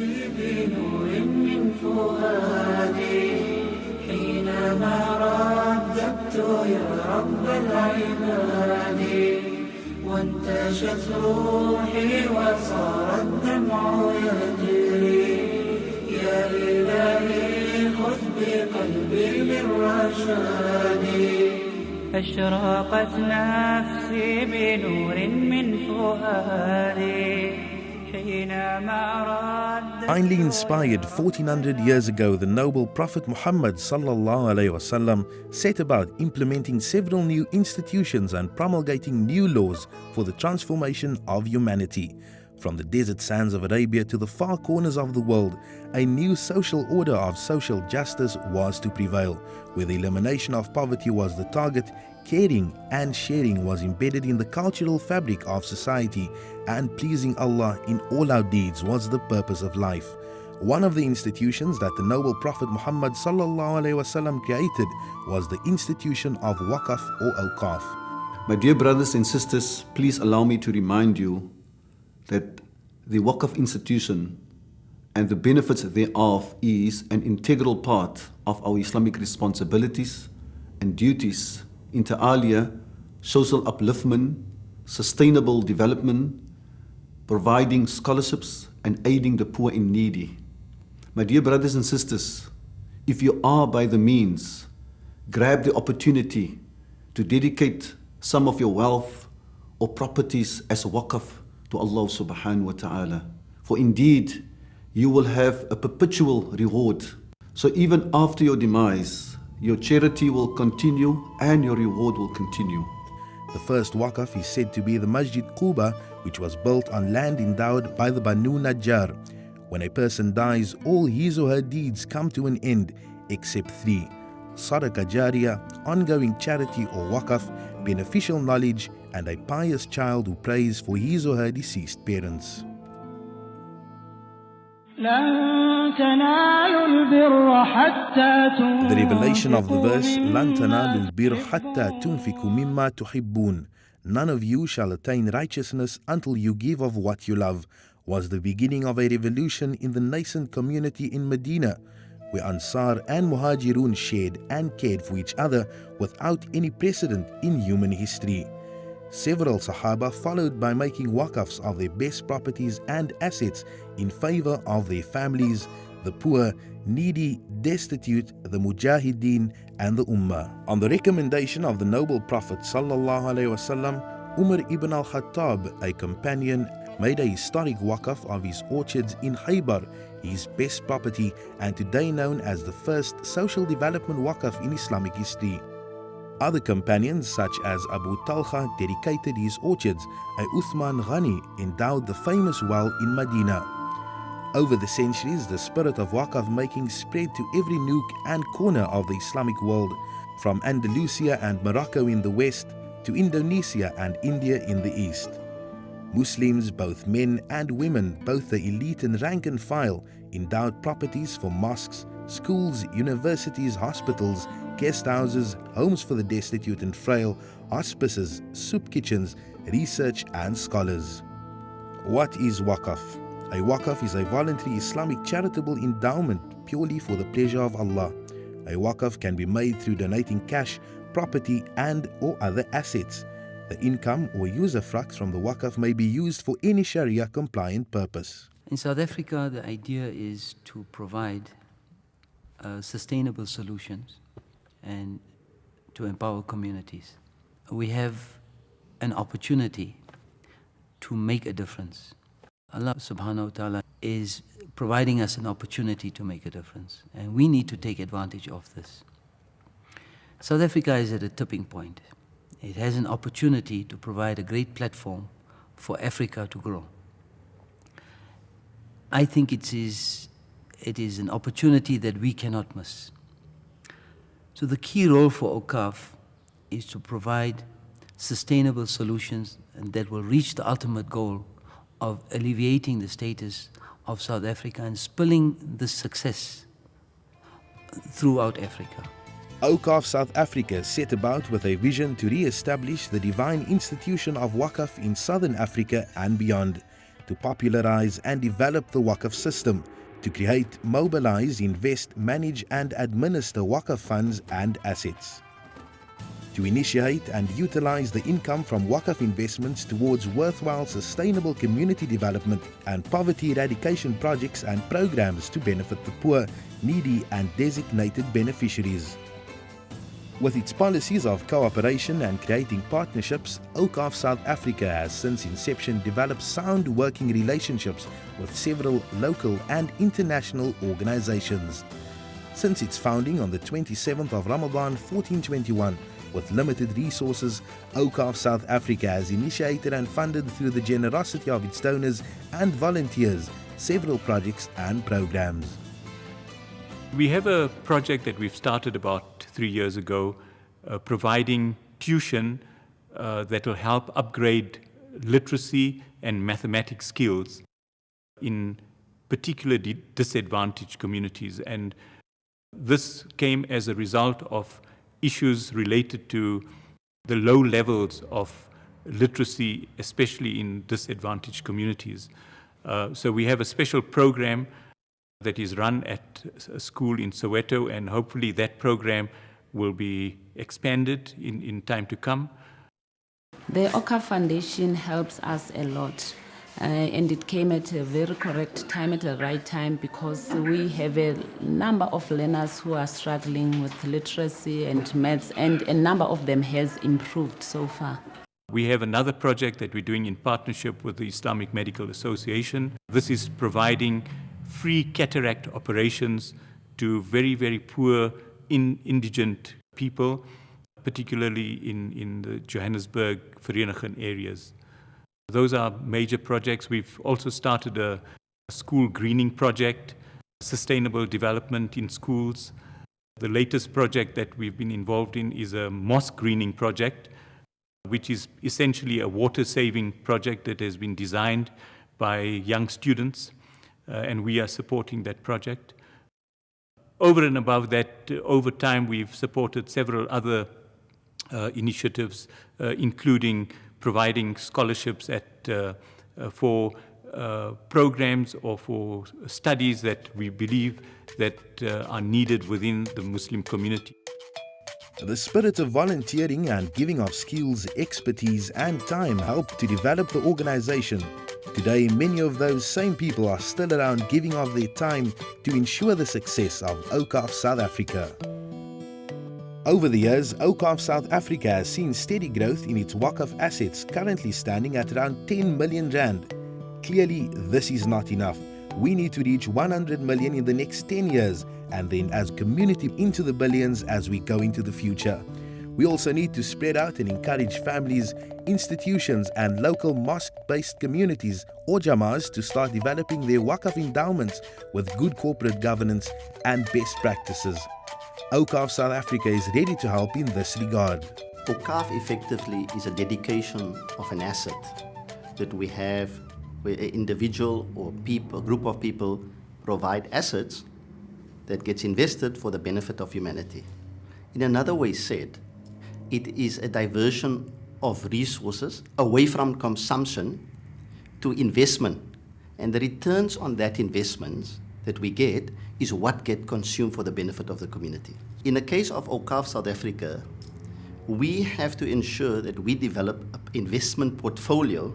نفسي بنور من فؤادي حينما رددت يا رب العباد وانتشت روحي وصار الدمع يجري يا إلهي خذ بقلبي للرشاد أشرقت نفسي بنور من فؤادي حينما رد. Divinely inspired 1400 years ago, the noble Prophet Muhammad ﷺ set about implementing several new institutions and promulgating new laws for the transformation of humanity. From the desert sands of Arabia to the far corners of the world, a new social order of social justice was to prevail, where the elimination of poverty was the target. Caring and sharing was embedded in the cultural fabric of society, and pleasing Allah in all our deeds was the purpose of life. One of the institutions that the noble Prophet Muhammad ﷺ created was the institution of Waqf or Awqaf. My dear brothers and sisters, please allow me to remind you that the Waqf institution and the benefits thereof is an integral part of our Islamic responsibilities and duties, inter alia, social upliftment, sustainable development, providing scholarships and aiding the poor and needy. My dear brothers and sisters, if you are by the means, grab the opportunity to dedicate some of your wealth or properties as a waqf to Allah subhanahu wa ta'ala. For indeed, you will have a perpetual reward. So even after your demise, your charity will continue and your reward will continue. The first waqf is said to be the Masjid Quba, which was built on land endowed by the Banu Najjar. When a person dies, all his or her deeds come to an end except three: Sadaqah Jariyah, ongoing charity or waqf, beneficial knowledge, and a pious child who prays for his or her deceased parents. The revelation of the verse لَن تَنَالُوا الْبِرَّ حَتَّى تُنْفِقُوا مِمَّا تُحِبُّونَ, none of you shall attain righteousness until you give of what you love, was the beginning of a revolution in the nascent community in Medina, where Ansar and Muhajirun shared and cared for each other without any precedent in human history. Several Sahaba followed by making waqfs of their best properties and assets in favor of their families, the poor, needy, destitute, the mujahideen and the ummah. On the recommendation of the noble Prophet ﷺ, Umar ibn al-Khattab, a companion, made a historic waqf of his orchards in Khaybar, his best property and today known as the first social development waqf in Islamic history. Other companions such as Abu Talha dedicated his orchards, and Uthman Ghani endowed the famous well in Medina. Over the centuries, the spirit of waqf making spread to every nook and corner of the Islamic world, from Andalusia and Morocco in the west to Indonesia and India in the east. Muslims, both men and women, both the elite and rank and file, endowed properties for mosques, schools, universities, hospitals, guest houses, homes for the destitute and frail, hospices, soup kitchens, research and scholars. What is waqf? A waqf is a voluntary Islamic charitable endowment purely for the pleasure of Allah. A waqf can be made through donating cash, property and or other assets. The income or usufruct from the waqf may be used for any Sharia compliant purpose. In South Africa, the idea is to provide sustainable solutions and to empower communities. We have an opportunity to make a difference. Allah subhanahu wa ta'ala is providing us an opportunity to make a difference, and we need to take advantage of this. South Africa is at a tipping point. It has an opportunity to provide a great platform for Africa to grow. I think it is an opportunity that we cannot miss. So the key role for Awqaf is to provide sustainable solutions and that will reach the ultimate goal of alleviating the status of South Africa and spilling the success throughout Africa. Awqaf South Africa set about with a vision to re-establish the divine institution of waqf in Southern Africa and beyond, to popularize and develop the Waqf system, to create, mobilize, invest, manage and administer Waqf funds and assets. To initiate and utilize the income from Waqf investments towards worthwhile sustainable community development and poverty eradication projects and programs to benefit the poor, needy and designated beneficiaries. With its policies of cooperation and creating partnerships, OCAF South Africa has since inception developed sound working relationships with several local and international organizations. Since its founding on the 27th of Ramadan 1421, with limited resources, OCAF South Africa has initiated and funded through the generosity of its donors and volunteers several projects and programs. We have a project that we've started about 3 years ago, providing tuition that will help upgrade literacy and mathematics skills in particularly disadvantaged communities. And this came as a result of issues related to the low levels of literacy, especially in disadvantaged communities. So we have a special program that is run at a school in Soweto, and hopefully that program will be expanded in time to come. The OCAF Foundation helps us a lot, and it came at a very correct time, at the right time, because we have a number of learners who are struggling with literacy and maths, and a number of them has improved so far. We have another project that we're doing in partnership with the Islamic Medical Association. This is providing free cataract operations to very, very poor indigent people, particularly in the Johannesburg, Vereeniging areas. Those are major projects. We've also started a school greening project, sustainable development in schools. The latest project that we've been involved in is a mosque greening project, which is essentially a water-saving project that has been designed by young students. And we are supporting that project. Over and above that, over time, we've supported several other initiatives, including providing scholarships for programs or for studies that we believe that are needed within the Muslim community. The spirit of volunteering and giving of skills, expertise and time helped to develop the organization. Today, many of those same people are still around giving of their time to ensure the success of OCAF South Africa. Over the years, OCAF South Africa has seen steady growth in its Waqf assets, currently standing at around 10 million rand. Clearly, this is not enough. We need to reach 100 million in the next 10 years, and then as a community into the billions as we go into the future. We also need to spread out and encourage families, institutions and local mosque-based communities or Jamaas to start developing their Waqf endowments with good corporate governance and best practices. OCAF South Africa is ready to help in this regard. OCAF effectively is a dedication of an asset that we have where an individual or a group of people provide assets that gets invested for the benefit of humanity. In another way said, it is a diversion of resources away from consumption to investment. And the returns on that investment that we get is what get consumed for the benefit of the community. In the case of OCAF South Africa, we have to ensure that we develop an investment portfolio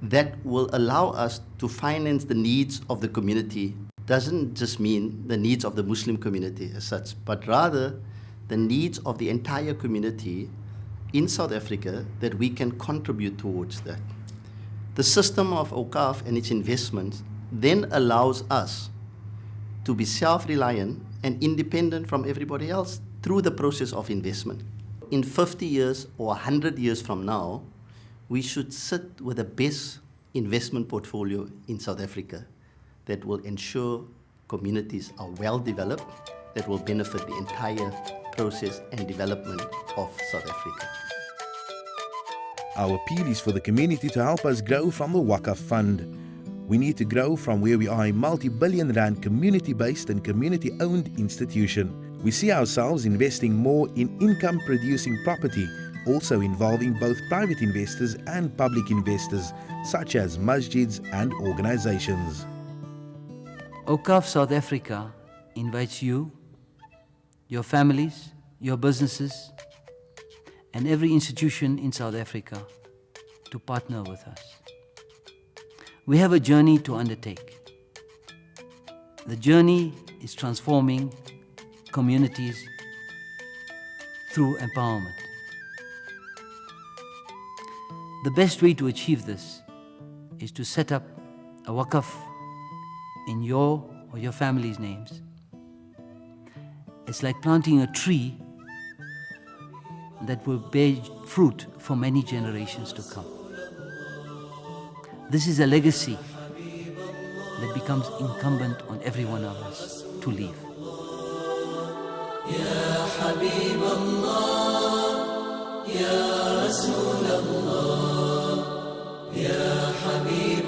that will allow us to finance the needs of the community. Doesn't just mean the needs of the Muslim community as such, but rather the needs of the entire community in South Africa that we can contribute towards that. The system of OCAF and its investments then allows us to be self-reliant and independent from everybody else through the process of investment. In 50 years or 100 years from now, we should sit with the best investment portfolio in South Africa that will ensure communities are well developed, that will benefit the entire process and development of South Africa. Our appeal is for the community to help us grow from the Waqf Fund. We need to grow from where we are a multi-billion rand community-based and community-owned institution. We see ourselves investing more in income-producing property also involving both private investors and public investors, such as masjids and organizations. OCAF South Africa invites you, your families, your businesses, and every institution in South Africa to partner with us. We have a journey to undertake. The journey is transforming communities through empowerment. The best way to achieve this is to set up a waqf in your or your family's names. It's like planting a tree that will bear fruit for many generations to come. This is a legacy that becomes incumbent on every one of us to leave. Ya Habib Allah, Ya Rasul Allah, Ya Habib